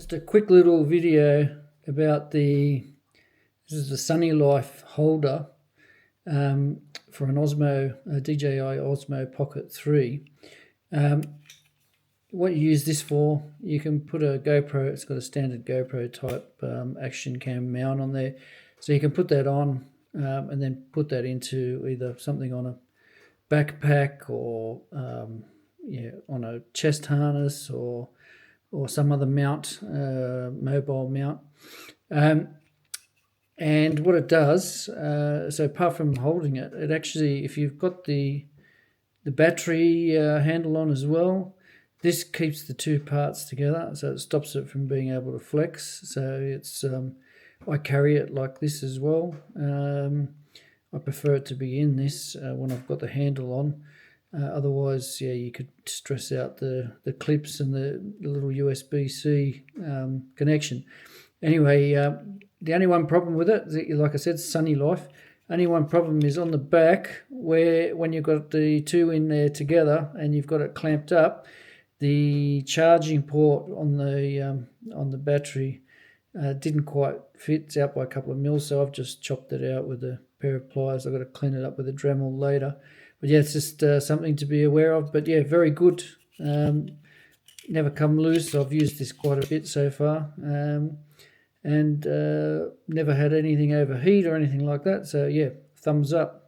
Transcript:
Just a quick little video about this is the Sunnylife holder for an DJI Osmo Pocket 3. What you use this for, you can put a GoPro, it's got a standard GoPro type action cam mount on there. So you can put that on and then put that into either something on a backpack or on a chest harness or some other mount, mobile mount. And what it does, so apart from holding it, it actually, if you've got the battery handle on as well, this keeps the two parts together, so it stops it from being able to flex. So it's I carry it like this as well. I prefer it to be in this when I've got the handle on. Otherwise, you could stress out the clips and the little USB-C connection. Anyway, the only one problem with it, like I said, Sunnylife. Only one problem is on the back, where when you've got the two in there together and you've got it clamped up, the charging port on the battery didn't quite fit. It's out by a couple of mils, so I've just chopped it out with a pair of pliers. I've got to clean it up with a Dremel later. But it's just something to be aware of. But very good. Never come loose. I've used this quite a bit so far, and never had anything overheat or anything like that. So thumbs up.